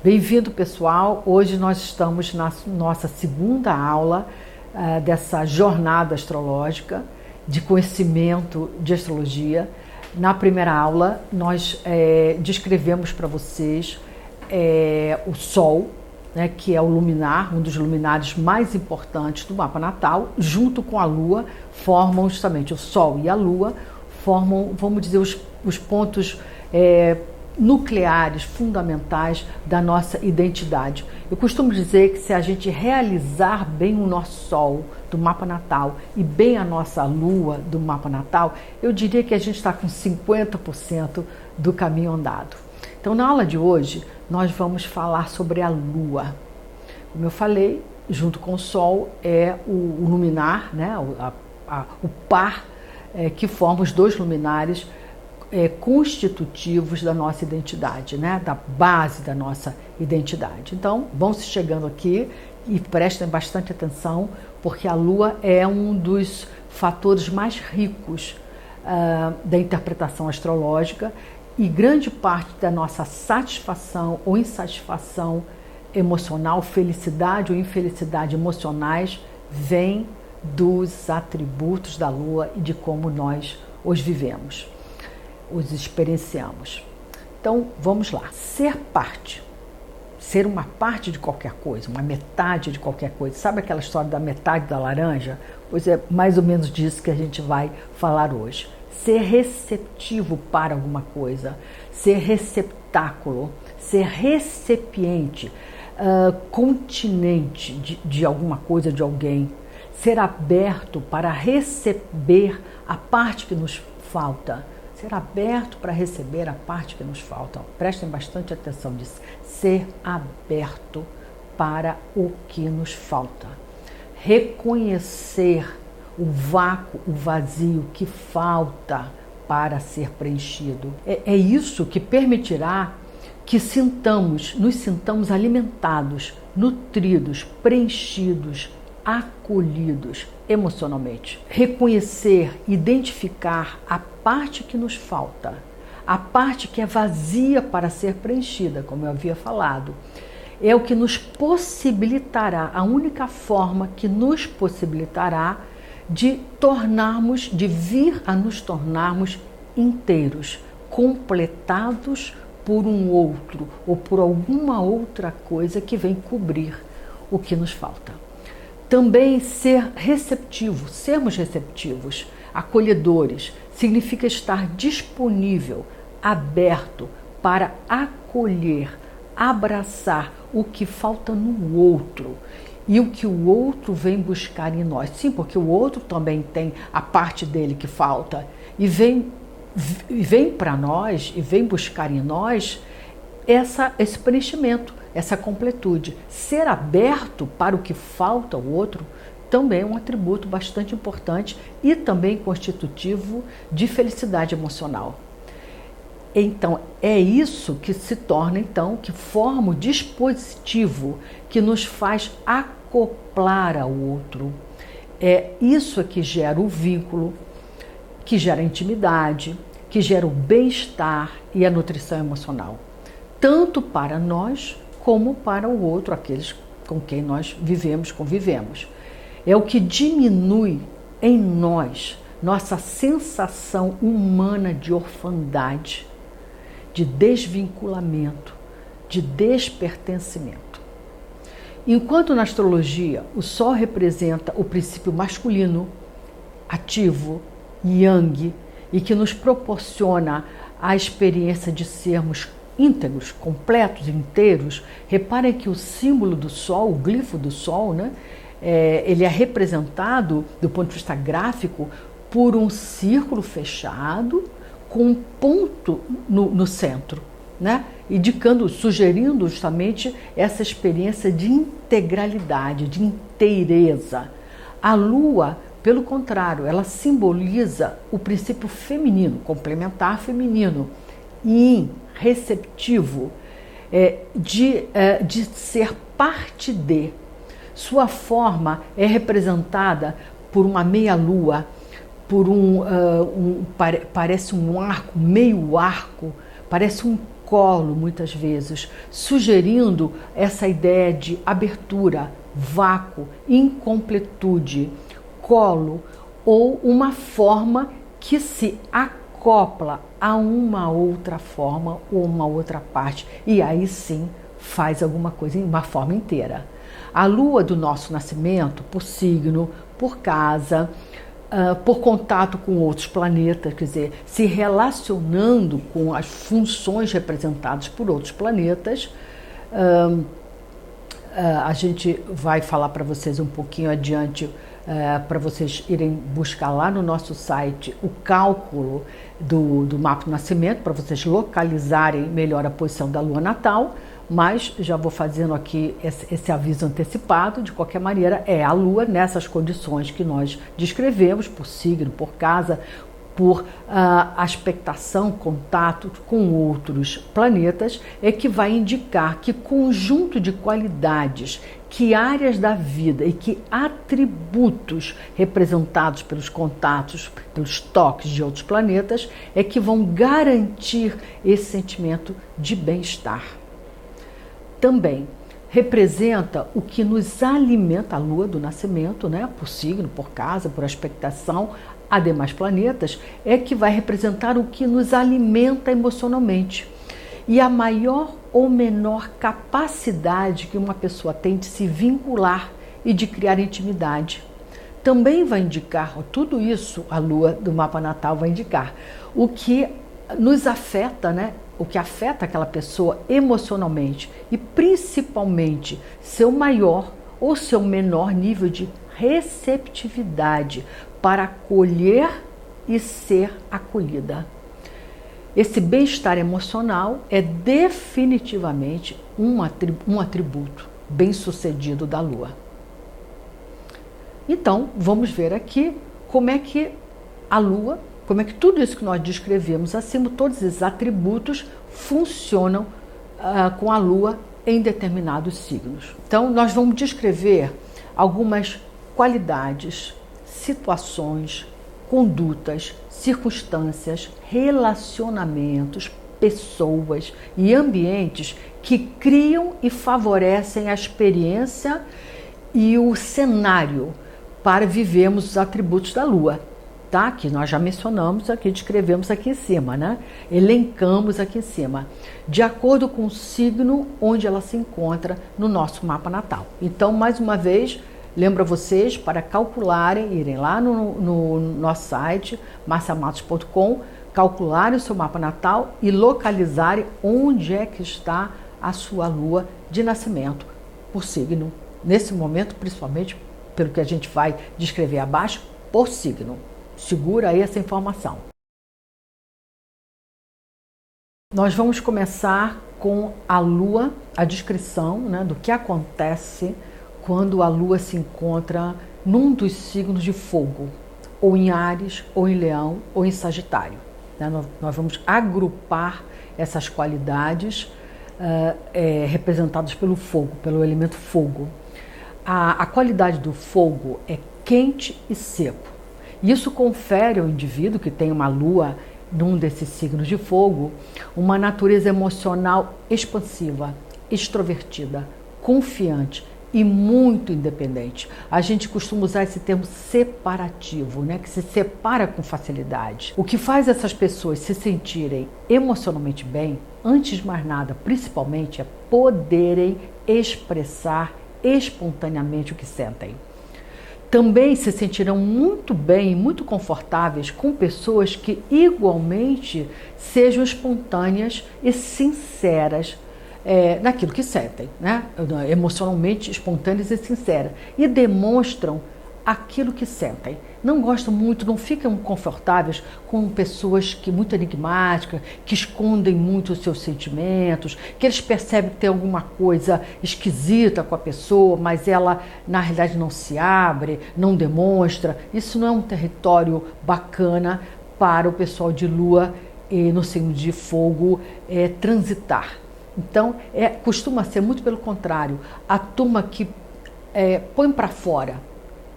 Bem-vindo, pessoal! Hoje nós estamos na nossa segunda aula dessa jornada astrológica de conhecimento de astrologia. Na primeira aula, nós descrevemos para vocês o Sol, né, que é o luminar, um dos luminares mais importantes do mapa natal, junto com a Lua, formam justamente o Sol e a Lua, formam, vamos dizer, os pontos nucleares, fundamentais da nossa identidade. Eu costumo dizer que se a gente realizar bem o nosso Sol do mapa natal e bem a nossa Lua do mapa natal, eu diria que a gente está com 50% do caminho andado. Então, na aula de hoje, nós vamos falar sobre a Lua. Como eu falei, junto com o Sol é o luminar, né? O par que forma os dois luminares constitutivos da nossa identidade, né? Da base da nossa identidade. Então, vão se chegando aqui e prestem bastante atenção, porque a Lua é um dos fatores mais ricos da interpretação astrológica e grande parte da nossa satisfação ou insatisfação emocional, felicidade ou infelicidade emocionais, vem dos atributos da Lua e de como nós os vivemos, os experienciamos. Então, vamos lá. Ser parte, ser uma parte de qualquer coisa, uma metade de qualquer coisa. Sabe aquela história da metade da laranja? Pois é mais ou menos disso que a gente vai falar hoje. Ser receptivo para alguma coisa, ser receptáculo, ser recipiente, continente de alguma coisa, de alguém, ser aberto para receber a parte que nos falta, ser aberto para receber a parte que nos falta. Prestem bastante atenção nisso. Ser aberto para o que nos falta. Reconhecer o vácuo, o vazio que falta para ser preenchido. É isso que permitirá que nos sintamos alimentados, nutridos, preenchidos, acolhidos emocionalmente. Reconhecer, identificar a parte que nos falta, a parte que é vazia para ser preenchida, como eu havia falado, é o que nos possibilitará, a única forma que nos possibilitará de vir a nos tornarmos inteiros, completados por um outro ou por alguma outra coisa que vem cobrir o que nos falta. Também ser receptivo, sermos receptivos, acolhedores, significa estar disponível, aberto para acolher, abraçar o que falta no outro e o que o outro vem buscar em nós. Sim, porque o outro também tem a parte dele que falta e vem para nós e vem buscar em nós esse preenchimento, essa completude. Ser aberto para o que falta ao outro também é um atributo bastante importante e também constitutivo de felicidade emocional. Então, é isso que se torna, que forma o dispositivo que nos faz acoplar ao outro. É isso que gera o vínculo, que gera a intimidade, que gera o bem-estar e a nutrição emocional, tanto para nós como para o outro, aqueles com quem nós convivemos. É o que diminui em nós nossa sensação humana de orfandade, de desvinculamento, de despertencimento. Enquanto na astrologia o Sol representa o princípio masculino, ativo, yang, e que nos proporciona a experiência de sermos íntegros, completos, inteiros. Reparem que o símbolo do Sol, o glifo do Sol, né, ele é representado, do ponto de vista gráfico, por um círculo fechado com um ponto no centro, né, sugerindo justamente essa experiência de integralidade, de inteireza. A Lua, pelo contrário, ela simboliza o princípio feminino, complementar feminino, yin, receptivo, de ser parte de. Sua forma é representada por uma meia-lua, por parece um arco, meio arco, parece um colo, muitas vezes, sugerindo essa ideia de abertura, vácuo, incompletude, colo, ou uma forma que se acopla a uma outra forma ou uma outra parte, e aí sim faz alguma coisa em uma forma inteira. A lua do nosso nascimento, por signo, por casa, por contato com outros planetas, quer dizer, se relacionando com as funções representadas por outros planetas. A gente vai falar para vocês um pouquinho adiante, para vocês irem buscar lá no nosso site o cálculo do mapa do nascimento, para vocês localizarem melhor a posição da lua natal, mas já vou fazendo aqui esse aviso antecipado. De qualquer maneira, é a lua nessas condições que nós descrevemos, por signo, por casa, por aspectação, contato com outros planetas, é que vai indicar que conjunto de qualidades, que áreas da vida e que atributos representados pelos contatos, pelos toques de outros planetas, é que vão garantir esse sentimento de bem-estar. Também representa o que nos alimenta, a lua do nascimento, né? Por signo, por casa, por aspectação a demais planetas, é que vai representar o que nos alimenta emocionalmente. E a maior ou menor capacidade que uma pessoa tem de se vincular e de criar intimidade. Também vai indicar, tudo isso a lua do mapa natal vai indicar, o que nos afeta, né? O que afeta aquela pessoa emocionalmente e principalmente seu maior ou seu menor nível de receptividade para acolher e ser acolhida. Esse bem-estar emocional é definitivamente um atributo bem-sucedido da lua. Então, vamos ver aqui como é que a lua, como é que tudo isso que nós descrevemos acima, todos esses atributos funcionam com a lua em determinados signos. Então, nós vamos descrever algumas qualidades, situações, condutas, circunstâncias, relacionamentos, pessoas e ambientes que criam e favorecem a experiência e o cenário para vivermos os atributos da lua, tá? Que nós já mencionamos aqui, descrevemos aqui em cima, né? Elencamos aqui em cima, de acordo com o signo onde ela se encontra no nosso mapa natal. Então, mais uma vez, lembro a vocês para calcularem, irem lá no nosso site, marciamatos.com, calcularem o seu mapa natal e localizarem onde é que está a sua lua de nascimento por signo. Nesse momento, principalmente, pelo que a gente vai descrever abaixo, por signo. Segura aí essa informação. Nós vamos começar com a lua, a descrição, né, do que acontece quando a lua se encontra num dos signos de fogo, ou em Áries, ou em Leão, ou em Sagitário. Nós vamos agrupar essas qualidades representadas pelo fogo, pelo elemento fogo. A qualidade do fogo é quente e seco. Isso confere ao indivíduo que tem uma lua num desses signos de fogo uma natureza emocional expansiva, extrovertida, confiante e muito independente. A gente costuma usar esse termo separativo, né? Que se separa com facilidade. O que faz essas pessoas se sentirem emocionalmente bem, antes de mais nada, principalmente, é poderem expressar espontaneamente o que sentem. Também se sentirão muito bem, muito confortáveis com pessoas que igualmente sejam espontâneas e sinceras naquilo que sentem, né? Emocionalmente espontâneas e sinceras, e demonstram aquilo que sentem. Não gostam muito, não ficam confortáveis com pessoas que muito enigmáticas, que escondem muito os seus sentimentos, que eles percebem que tem alguma coisa esquisita com a pessoa, mas ela na realidade não se abre, não demonstra. Isso não é um território bacana para o pessoal de lua e no signo de fogo transitar. Então, costuma ser muito pelo contrário, a turma que põe para fora,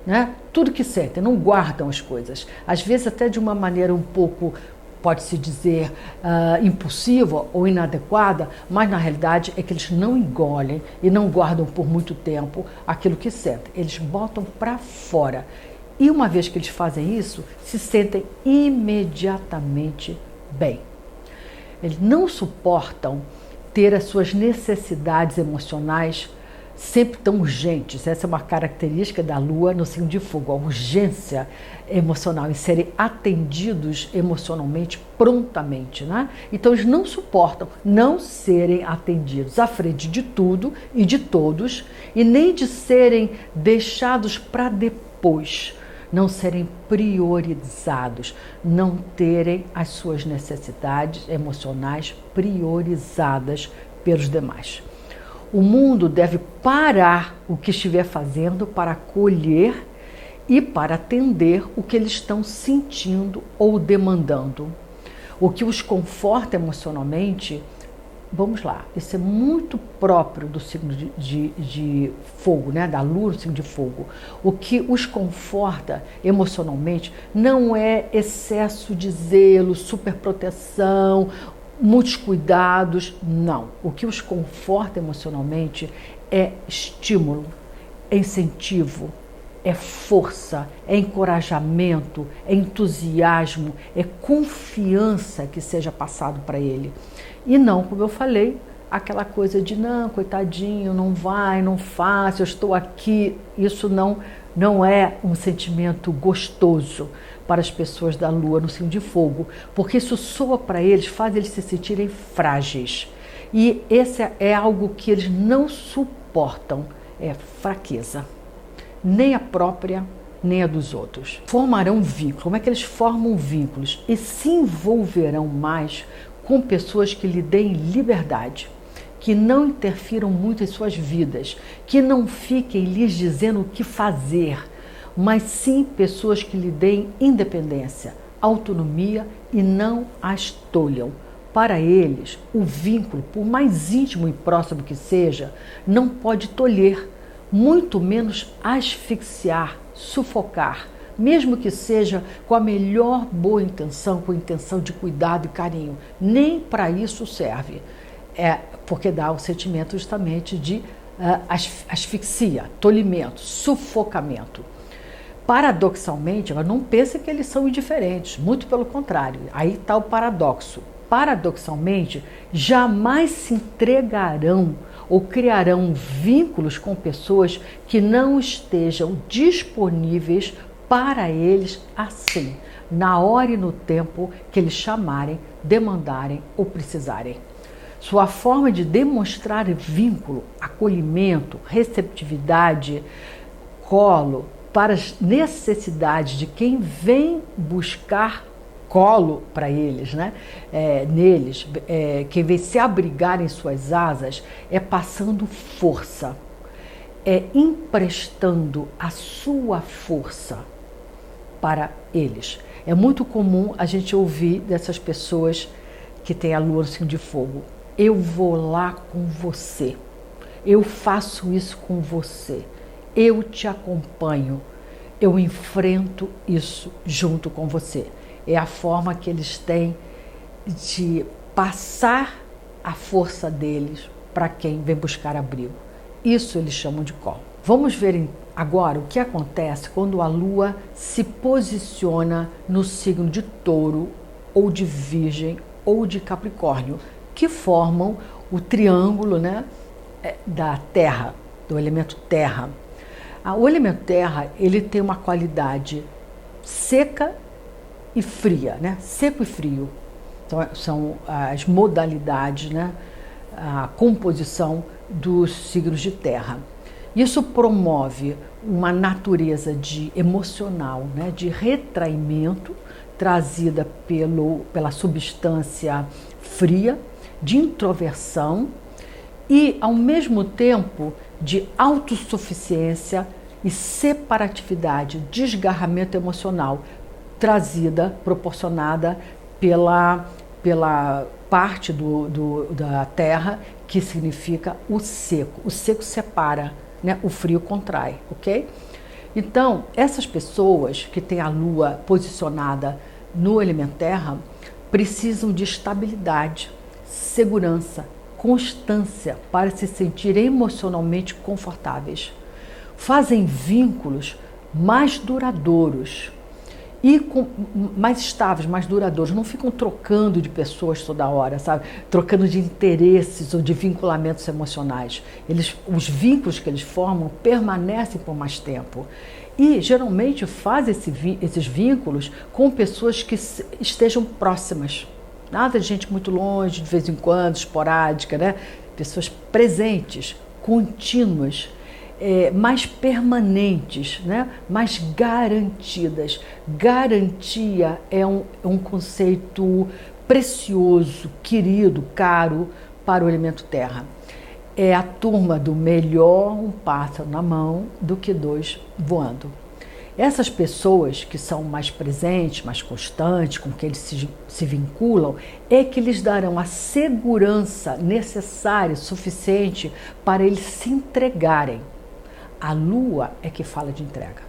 né? Tudo que sentem, não guardam as coisas. Às vezes até de uma maneira um pouco pode-se dizer impulsiva ou inadequada, mas na realidade é que eles não engolem e não guardam por muito tempo aquilo que sentem. Eles botam para fora. E uma vez que eles fazem isso, se sentem imediatamente bem. Eles não suportam ter as suas necessidades emocionais sempre tão urgentes. Essa é uma característica da Lua no signo de fogo, a urgência emocional, em serem atendidos emocionalmente prontamente, né? Então eles não suportam não serem atendidos à frente de tudo e de todos, e nem de serem deixados para depois, não serem priorizados, não terem as suas necessidades emocionais priorizadas pelos demais. O mundo deve parar o que estiver fazendo para acolher e para atender o que eles estão sentindo ou demandando. O que os conforta emocionalmente, vamos lá, isso é muito próprio do signo de fogo, né? Da Lua, no signo de fogo. O que os conforta emocionalmente não é excesso de zelo, superproteção, muitos cuidados, não. O que os conforta emocionalmente é estímulo, é incentivo, é força, é encorajamento, é entusiasmo, é confiança que seja passado para ele. E não, como eu falei, aquela coisa de não, coitadinho, não vai, não faça, eu estou aqui. Isso não é um sentimento gostoso para as pessoas da Lua no signo de fogo, porque isso soa para eles, faz eles se sentirem frágeis. E esse é algo que eles não suportam, é fraqueza. Nem a própria, nem a dos outros. Formarão vínculos. Como é que eles formam vínculos? E se envolverão mais com pessoas que lhe deem liberdade, que não interfiram muito em suas vidas, que não fiquem lhes dizendo o que fazer, mas sim pessoas que lhe deem independência, autonomia e não as tolham. Para eles, o vínculo, por mais íntimo e próximo que seja, não pode tolher, muito menos asfixiar, sufocar, mesmo que seja com a melhor boa intenção, com a intenção de cuidado e carinho. Nem para isso serve, porque dá o sentimento justamente de asfixia, tolimento, sufocamento. Paradoxalmente, não pense que eles são indiferentes, muito pelo contrário, aí está o paradoxo. Paradoxalmente, jamais se entregarão ou criarão vínculos com pessoas que não estejam disponíveis para eles assim, na hora e no tempo que eles chamarem, demandarem ou precisarem. Sua forma de demonstrar vínculo, acolhimento, receptividade, colo, para as necessidades de quem vem buscar colo para eles, né? Neles, quem vem se abrigar em suas asas, é passando força, é emprestando a sua força para eles. É muito comum a gente ouvir dessas pessoas que têm a Lua no signo de fogo: eu vou lá com você, eu faço isso com você, eu te acompanho, eu enfrento isso junto com você. É a forma que eles têm de passar a força deles para quem vem buscar abrigo. Isso eles chamam de colo. Vamos ver agora o que acontece quando a Lua se posiciona no signo de Touro, ou de Virgem, ou de Capricórnio, que formam o triângulo, né, da Terra, do elemento Terra. O elemento Terra, ele tem uma qualidade seca e fria, né? Seco e frio. Então, são as modalidades, né? A composição dos signos de terra. Isso promove uma natureza emocional, né? De retraimento, trazida pela substância fria, de introversão e, ao mesmo tempo, de autossuficiência e separatividade, desgarramento emocional, proporcionada pela parte da terra que significa o seco. O seco separa, né? O frio contrai, ok? Então, essas pessoas que têm a Lua posicionada no elemento terra precisam de estabilidade, segurança, constância para se sentir emocionalmente confortáveis. Fazem vínculos mais duradouros e mais estáveis, mais duradouros. Não ficam trocando de pessoas toda hora, sabe? Trocando de interesses ou de vinculamentos emocionais. Os vínculos que eles formam permanecem por mais tempo. E geralmente fazem esses vínculos com pessoas que estejam próximas. Nada de gente muito longe, de vez em quando, esporádica, né? Pessoas presentes, contínuas, mais permanentes, né? Mais garantidas. Garantia é um conceito precioso, querido, caro para o elemento terra. É a turma do melhor um pássaro na mão do que dois voando. Essas pessoas que são mais presentes, mais constantes, com quem eles se vinculam, é que lhes darão a segurança necessária, suficiente para eles se entregarem. A lua é que fala de entrega,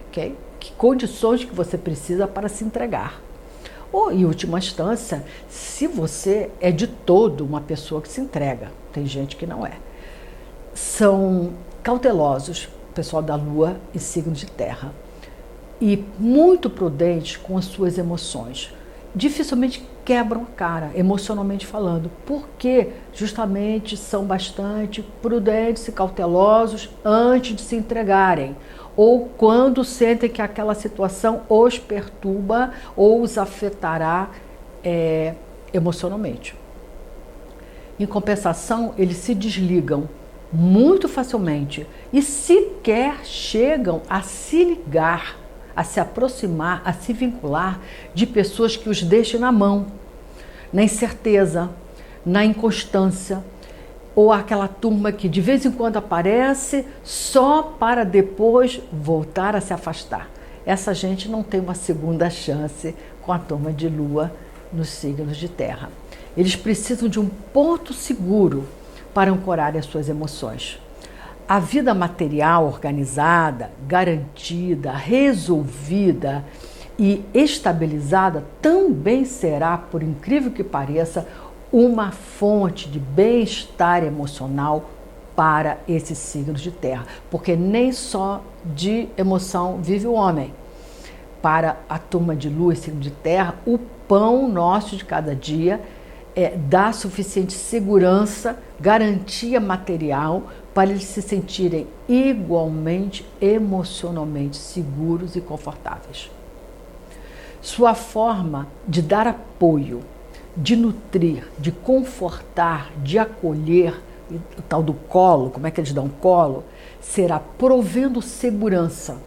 ok? Que condições que você precisa para se entregar. Ou, em última instância, se você é de todo uma pessoa que se entrega, tem gente que não é. São cautelosos, o pessoal da lua e signo de terra, e muito prudentes com as suas emoções. Dificilmente quebram a cara, emocionalmente falando, porque justamente são bastante prudentes e cautelosos antes de se entregarem, ou quando sentem que aquela situação os perturba ou os afetará emocionalmente. Em compensação, eles se desligam muito facilmente e sequer chegam a se ligar, a se aproximar, a se vincular de pessoas que os deixem na mão, na incerteza, na inconstância, ou aquela turma que de vez em quando aparece só para depois voltar a se afastar. Essa gente não tem uma segunda chance com a turma de lua nos signos de terra. Eles precisam de um porto seguro para ancorar as suas emoções. A vida material organizada, garantida, resolvida e estabilizada também será, por incrível que pareça, uma fonte de bem-estar emocional para esses signos de terra, porque nem só de emoção vive o homem. Para a turma de lua e signo de terra, o pão nosso de cada dia dá suficiente segurança, garantia material para eles se sentirem igualmente emocionalmente seguros e confortáveis. Sua forma de dar apoio, de nutrir, de confortar, de acolher, o tal do colo, como é que eles dão colo, será provendo segurança,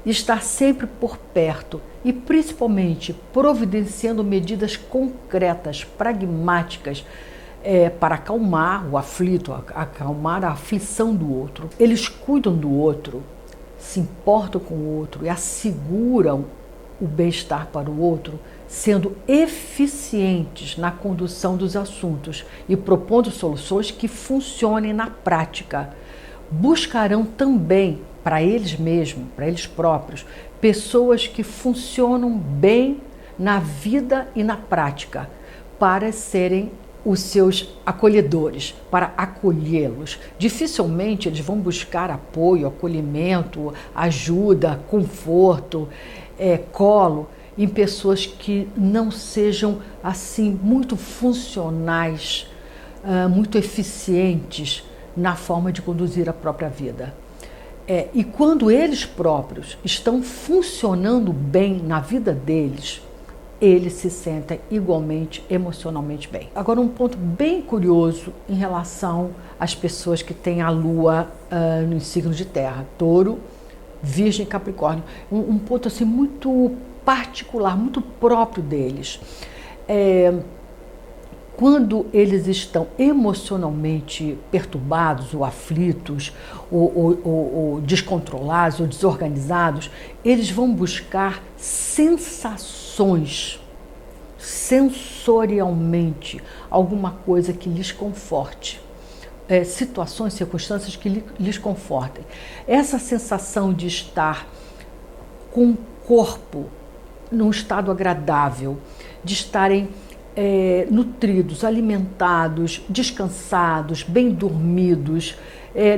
estar sempre por perto e principalmente providenciando medidas concretas, pragmáticas, para acalmar o aflito, acalmar a aflição do outro. Eles cuidam do outro, se importam com o outro e asseguram o bem-estar para o outro, sendo eficientes na condução dos assuntos e propondo soluções que funcionem na prática. Buscarão também, para eles mesmos, para eles próprios, pessoas que funcionam bem na vida e na prática, para serem os seus acolhedores, para acolhê-los. Dificilmente eles vão buscar apoio, acolhimento, ajuda, conforto, colo em pessoas que não sejam assim muito funcionais, muito eficientes na forma de conduzir a própria vida. E quando eles próprios estão funcionando bem na vida deles, eles se sentem igualmente emocionalmente bem. Agora, um ponto bem curioso em relação às pessoas que têm a lua nos signos de terra, touro, virgem e capricórnio. Um ponto assim muito particular, muito próprio deles. Quando eles estão emocionalmente perturbados ou aflitos, ou descontrolados ou desorganizados, eles vão buscar sensações, sensorialmente, alguma coisa que lhes conforte. Situações, circunstâncias que lhes confortem. Essa sensação de estar com o corpo num estado agradável, de estarem nutridos, alimentados, descansados, bem dormidos,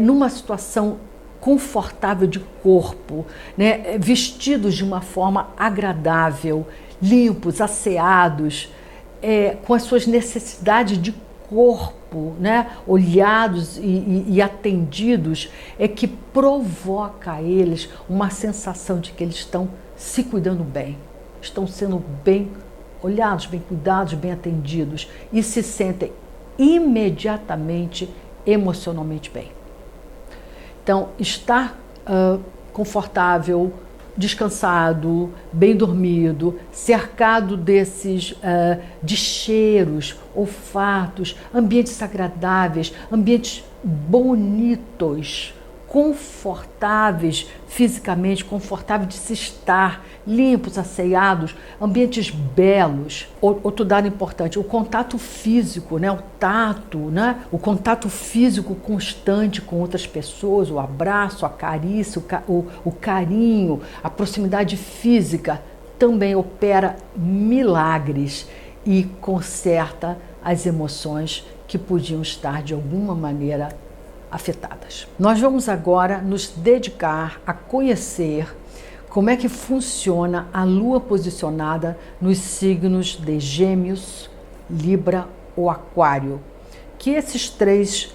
numa situação confortável de corpo, né? Vestidos de uma forma agradável, limpos, asseados, com as suas necessidades de corpo, né? Olhados e atendidos, que provoca a eles uma sensação de que eles estão se cuidando bem, estão sendo bem olhados, bem cuidados, bem atendidos e se sentem imediatamente emocionalmente bem. Então, estar confortável, descansado, bem dormido, cercado de cheiros, olfatos, ambientes agradáveis, ambientes bonitos, confortáveis fisicamente, confortáveis de se estar, limpos, asseados, ambientes belos. Outro dado importante, o contato físico, né? O tato, né? O contato físico constante com outras pessoas, o abraço, a carícia, o carinho, a proximidade física também opera milagres e conserta as emoções que podiam estar de alguma maneira afetadas. Nós vamos agora nos dedicar a conhecer como é que funciona a Lua posicionada nos signos de Gêmeos, Libra ou Aquário, que esses três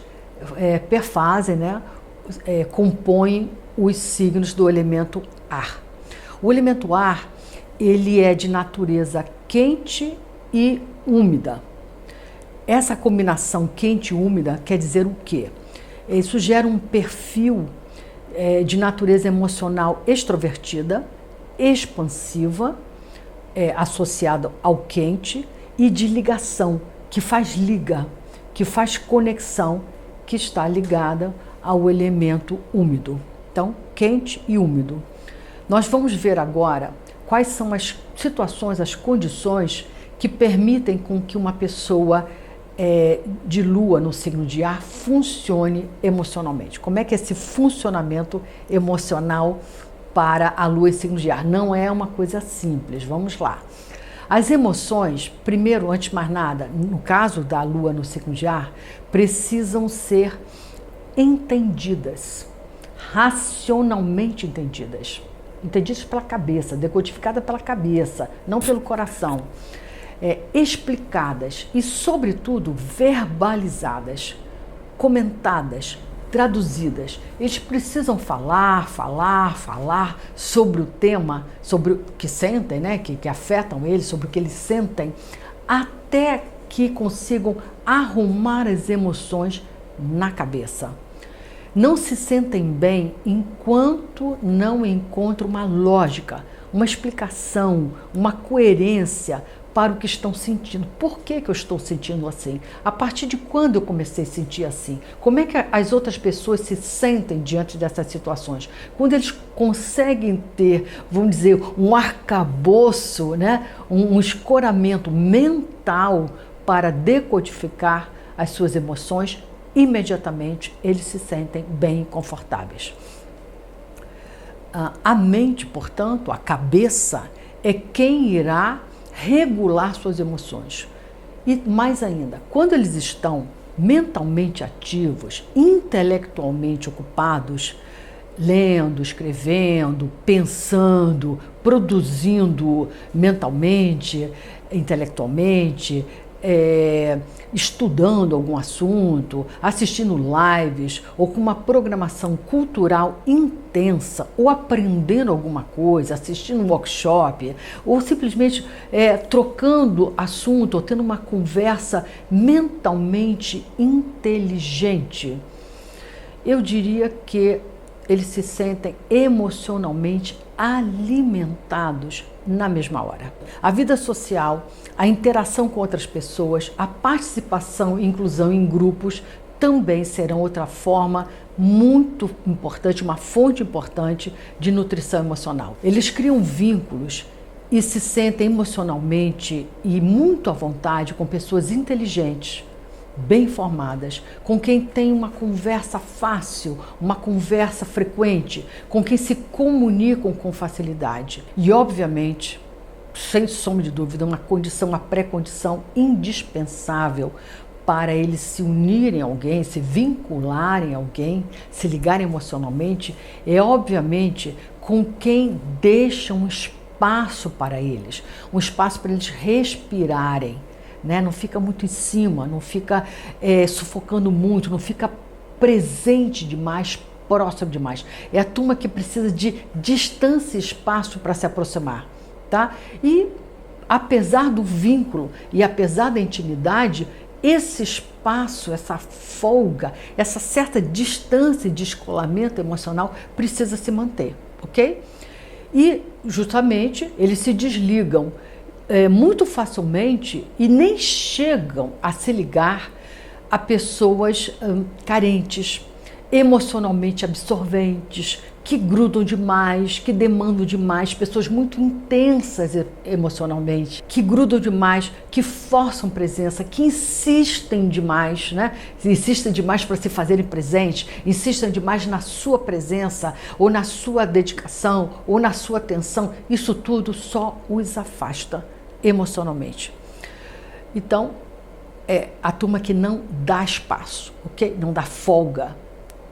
perfazem, né, compõem os signos do elemento ar. O elemento ar, ele é de natureza quente e úmida. Essa combinação quente e úmida quer dizer o quê? Isso gera um perfil de natureza emocional extrovertida, expansiva, associada ao quente, e de ligação, que faz liga, que faz conexão, que está ligada ao elemento úmido. Então, quente e úmido. Nós vamos ver agora quais são as situações, as condições que permitem com que uma pessoa de lua no signo de ar funcione emocionalmente. Como é que é esse funcionamento emocional para a lua em signo de ar? Não é uma coisa simples, vamos lá. As emoções, primeiro, antes de mais nada, no caso da lua no signo de ar, precisam ser entendidas, racionalmente entendidas. Entendidas pela cabeça, decodificadas pela cabeça, não pelo coração. Explicadas e, sobretudo, verbalizadas, comentadas, traduzidas. Eles precisam falar sobre o tema, sobre o que sentem, né, que afetam eles, sobre o que eles sentem, até que consigam arrumar as emoções na cabeça. Não se sentem bem enquanto não encontram uma lógica, uma explicação, uma coerência para o que estão sentindo. Por que eu estou sentindo assim? A partir de quando eu comecei a sentir assim? Como é que as outras pessoas se sentem diante dessas situações? Quando eles conseguem ter, vamos dizer, um arcabouço, né? um escoramento mental para decodificar as suas emoções, imediatamente eles se sentem bem confortáveis. A mente, portanto, a cabeça, é quem irá regular suas emoções. E mais ainda, quando eles estão mentalmente ativos, intelectualmente ocupados, lendo, escrevendo, pensando, produzindo mentalmente, intelectualmente, estudando algum assunto, assistindo lives ou com uma programação cultural intensa, ou aprendendo alguma coisa, assistindo um workshop, ou simplesmente trocando assunto, ou tendo uma conversa mentalmente inteligente, eu diria que eles se sentem emocionalmente alimentados na mesma hora. A vida social, a interação com outras pessoas, a participação e inclusão em grupos também serão outra forma muito importante, uma fonte importante de nutrição emocional. Eles criam vínculos e se sentem emocionalmente e muito à vontade com pessoas inteligentes, bem formadas, com quem tem uma conversa fácil, uma conversa frequente, com quem se comunicam com facilidade. E, obviamente, sem sombra de dúvida, uma condição, uma pré-condição indispensável para eles se unirem a alguém, se vincularem a alguém, se ligarem emocionalmente, é obviamente com quem deixa um espaço para eles, um espaço para eles respirarem, né? Não fica muito em cima, não fica sufocando muito, não fica presente demais, próximo demais. É a turma que precisa de distância e espaço para se aproximar, tá? E apesar do vínculo e apesar da intimidade, esse espaço, essa folga, essa certa distância de descolamento emocional precisa se manter, ok? E justamente eles se desligam muito facilmente e nem chegam a se ligar a pessoas carentes, emocionalmente absorventes, que grudam demais, que demandam demais, pessoas muito intensas emocionalmente, que grudam demais, que forçam presença, que insistem demais, né? Insistem demais para se fazerem presentes, insistem demais na sua presença, ou na sua dedicação, ou na sua atenção. Isso tudo só os afasta emocionalmente. Então, é a turma que não dá espaço, ok? Não dá folga,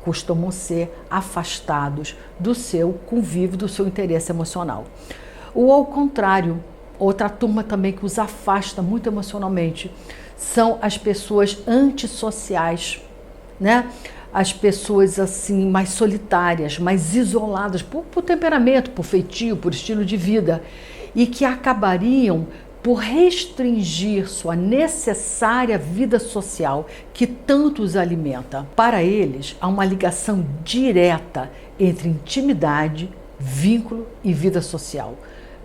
costumam ser afastados do seu convívio, do seu interesse emocional. Ou ao contrário, outra turma também que os afasta muito emocionalmente são as pessoas antissociais, né? As pessoas assim mais solitárias, mais isoladas por temperamento, por feitio, por estilo de vida, e que acabariam por restringir sua necessária vida social que tanto os alimenta. Para eles, há uma ligação direta entre intimidade, vínculo e vida social.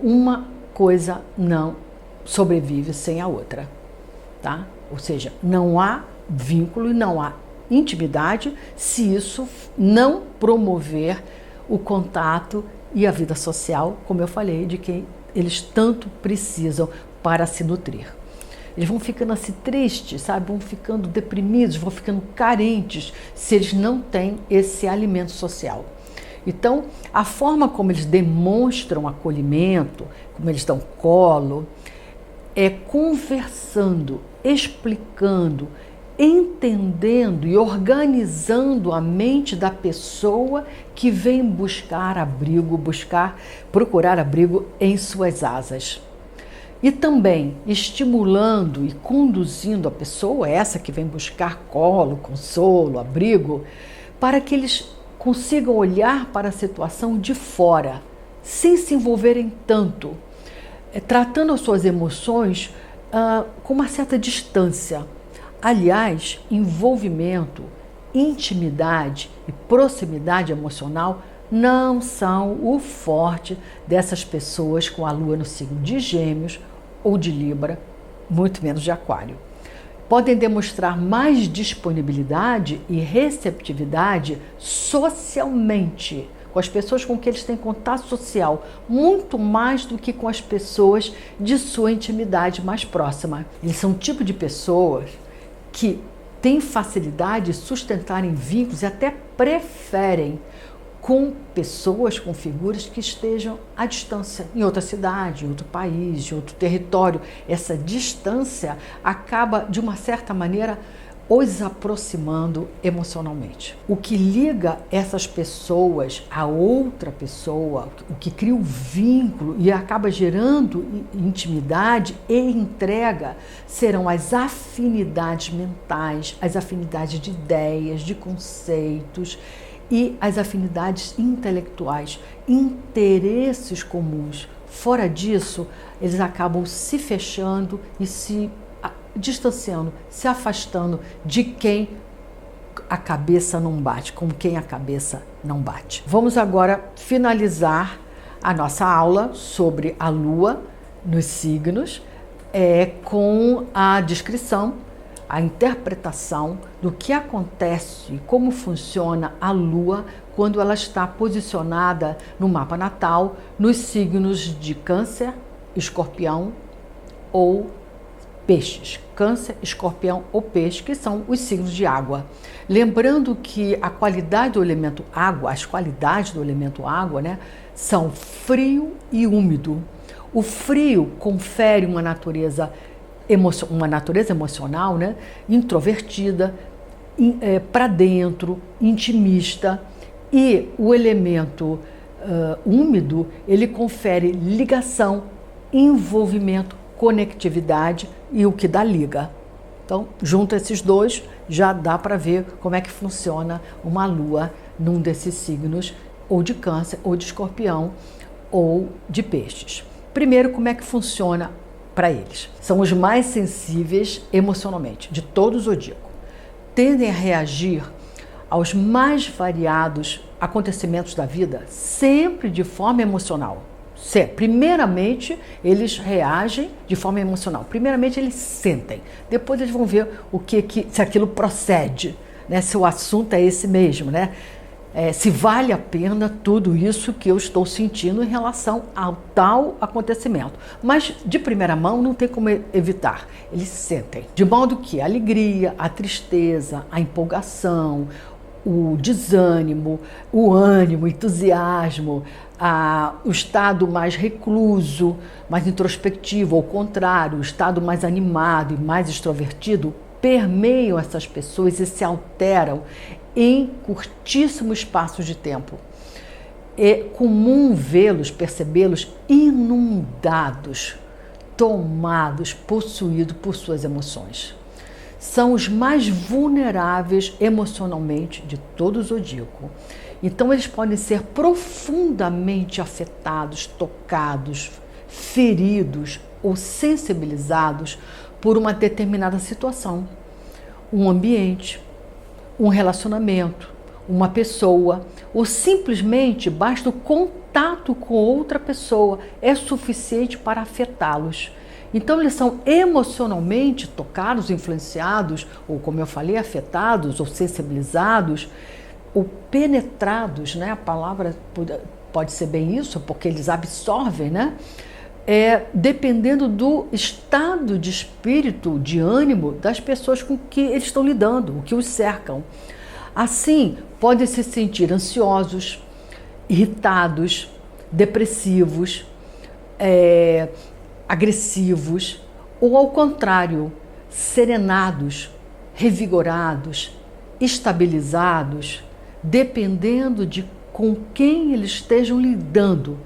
Uma coisa não sobrevive sem a outra, tá? Ou seja, não há vínculo e não há intimidade se isso não promover o contato e a vida social, como eu falei, de quem eles tanto precisam para se nutrir. Eles vão ficando assim tristes, sabe? Vão ficando deprimidos, vão ficando carentes se eles não têm esse alimento social. Então, a forma como eles demonstram acolhimento, como eles dão colo, é conversando, explicando, entendendo e organizando a mente da pessoa que vem buscar abrigo, procurar abrigo em suas asas. E também estimulando e conduzindo a pessoa, essa que vem buscar colo, consolo, abrigo, para que eles consigam olhar para a situação de fora, sem se envolverem tanto, tratando as suas emoções com uma certa distância. Aliás, envolvimento, intimidade e proximidade emocional não são o forte dessas pessoas com a lua no signo de Gêmeos ou de Libra, muito menos de Aquário. Podem demonstrar mais disponibilidade e receptividade socialmente, com as pessoas com quem eles têm contato social, muito mais do que com as pessoas de sua intimidade mais próxima. Eles são um tipo de pessoas que têm facilidade de sustentarem vínculos e até preferem com pessoas, com figuras que estejam à distância, em outra cidade, em outro país, em outro território. Essa distância acaba, de uma certa maneira, os aproximando emocionalmente. O que liga essas pessoas a outra pessoa, o que cria um vínculo e acaba gerando intimidade e entrega, serão as afinidades mentais, as afinidades de ideias, de conceitos e as afinidades intelectuais, interesses comuns. Fora disso, eles acabam se fechando e se distanciando, se afastando de quem a cabeça não bate, com quem a cabeça não bate. Vamos agora finalizar a nossa aula sobre a Lua nos signos, com a descrição, a interpretação do que acontece e como funciona a Lua quando ela está posicionada no mapa natal nos signos de Câncer, Escorpião ou Peixes. Câncer, Escorpião ou Peixe, que são os signos de água. Lembrando que a qualidade do elemento água, as qualidades do elemento água, né, são frio e úmido. O frio confere uma natureza emocional, né? Introvertida, para dentro, intimista, e o elemento úmido, ele confere ligação, envolvimento, conectividade e o que dá liga. Então, junto a esses dois, já dá para ver como é que funciona uma lua num desses signos, ou de Câncer, ou de Escorpião, ou de Peixes. Primeiro, como é que funciona para eles? São os mais sensíveis emocionalmente, de todo o zodíaco. Tendem a reagir aos mais variados acontecimentos da vida, sempre de forma emocional. Primeiramente, eles reagem de forma emocional. Primeiramente, eles sentem. Depois, eles vão ver se aquilo procede, né? Se o assunto é esse mesmo, né? Se vale a pena tudo isso que eu estou sentindo em relação ao tal acontecimento. Mas, de primeira mão, não tem como evitar. Eles sentem. De modo que a alegria, a tristeza, a empolgação, o desânimo, o ânimo, o entusiasmo, o estado mais recluso, mais introspectivo, ao contrário, o estado mais animado e mais extrovertido, permeiam essas pessoas e se alteram em curtíssimo espaço de tempo. É comum vê-los, percebê-los inundados, tomados, possuídos por suas emoções. São os mais vulneráveis emocionalmente de todo o zodíaco. Então, eles podem ser profundamente afetados, tocados, feridos ou sensibilizados por uma determinada situação, um ambiente, um relacionamento, uma pessoa, ou simplesmente basta o contato com outra pessoa é suficiente para afetá-los. Então, eles são emocionalmente tocados, influenciados, ou como eu falei, afetados ou sensibilizados, ou penetrados, né? A palavra pode ser bem isso, porque eles absorvem, né? Dependendo do estado de espírito, de ânimo das pessoas com que eles estão lidando, o que os cercam. Assim, podem se sentir ansiosos, irritados, depressivos, agressivos, ou ao contrário, serenados, revigorados, estabilizados, dependendo de com quem eles estejam lidando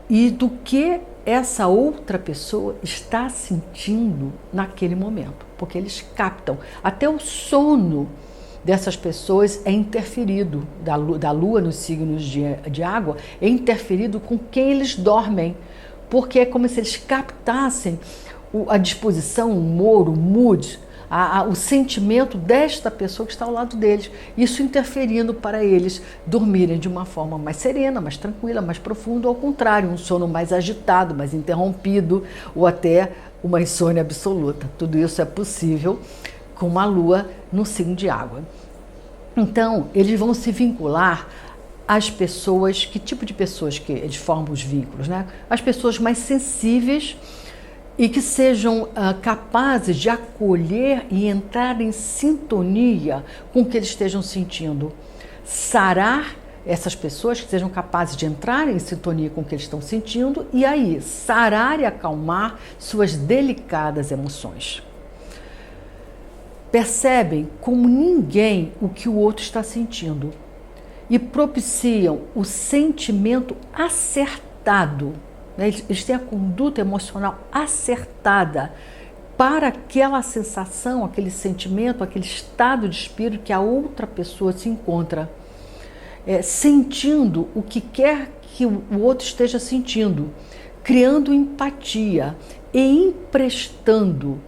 e do que essa outra pessoa está sentindo naquele momento, porque eles captam. Até o sono dessas pessoas é interferido, da lua nos signos de água, é interferido com quem eles dormem, porque é como se eles captassem a disposição, o humor, o mood, o sentimento desta pessoa que está ao lado deles, isso interferindo para eles dormirem de uma forma mais serena, mais tranquila, mais profunda, ou ao contrário, um sono mais agitado, mais interrompido, ou até uma insônia absoluta. Tudo isso é possível com uma lua no signo de água. Então, eles vão se vincular às pessoas, que tipo de pessoas que eles formam os vínculos, né? As pessoas mais sensíveis e que sejam capazes de acolher e entrar em sintonia com o que eles estejam sentindo. Sarar essas pessoas que sejam capazes de entrar em sintonia com o que eles estão sentindo e aí sarar e acalmar suas delicadas emoções. Percebem como ninguém o que o outro está sentindo e propiciam o sentimento acertado. Eles têm a conduta emocional acertada para aquela sensação, aquele sentimento, aquele estado de espírito que a outra pessoa se encontra, sentindo o que quer que o outro esteja sentindo, criando empatia e emprestando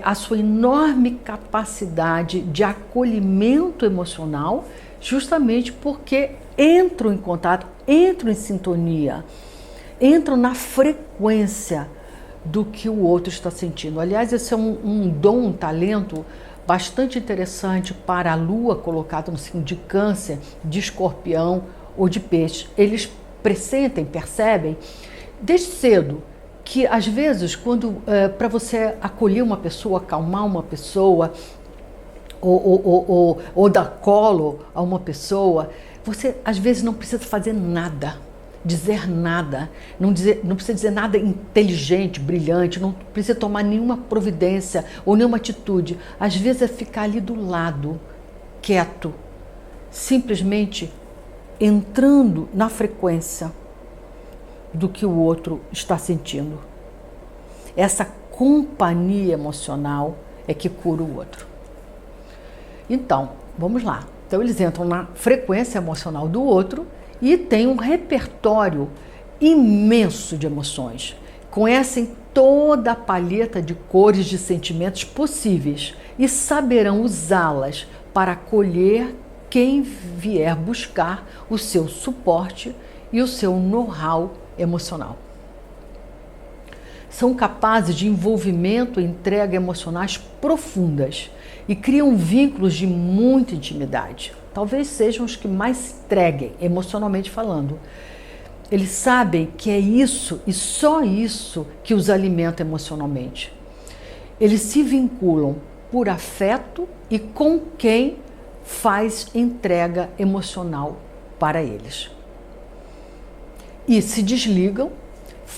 a sua enorme capacidade de acolhimento emocional, justamente porque entram em contato, entram em sintonia, entram na frequência do que o outro está sentindo. Aliás, esse é um dom, um talento bastante interessante para a lua colocada no signo de Câncer, de Escorpião ou de Peixe. Eles pressentem, percebem, desde cedo, que às vezes, quando para você acolher uma pessoa, acalmar uma pessoa, ou dar colo a uma pessoa, você às vezes não precisa fazer nada. dizer nada, não precisa dizer nada inteligente, brilhante, não precisa tomar nenhuma providência ou nenhuma atitude. Às vezes é ficar ali do lado, quieto, simplesmente entrando na frequência do que o outro está sentindo. Essa companhia emocional é que cura o outro. Então, vamos lá. Então eles entram na frequência emocional do outro e tem um repertório imenso de emoções. Conhecem toda a paleta de cores de sentimentos possíveis e saberão usá-las para acolher quem vier buscar o seu suporte e o seu know-how emocional. São capazes de envolvimento e entrega emocionais profundas e criam vínculos de muita intimidade. Talvez sejam os que mais se entreguem, emocionalmente falando. Eles sabem que é isso e só isso que os alimenta emocionalmente. Eles se vinculam por afeto e com quem faz entrega emocional para eles. E se desligam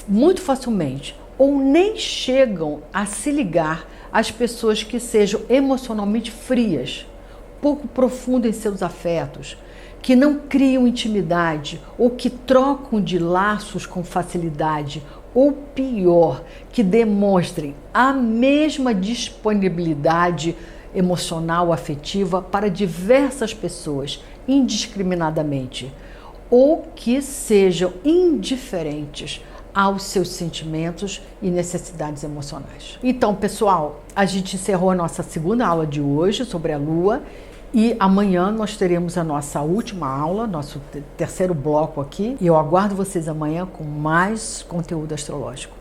muito facilmente ou nem chegam a se ligar às pessoas que sejam emocionalmente frias, pouco profundas em seus afetos, que não criam intimidade ou que trocam de laços com facilidade, ou pior, que demonstrem a mesma disponibilidade emocional, afetiva para diversas pessoas, indiscriminadamente, ou que sejam indiferentes aos seus sentimentos e necessidades emocionais. Então, pessoal, a gente encerrou a nossa segunda aula de hoje sobre a Lua e amanhã nós teremos a nossa última aula, nosso terceiro bloco aqui, e eu aguardo vocês amanhã com mais conteúdo astrológico.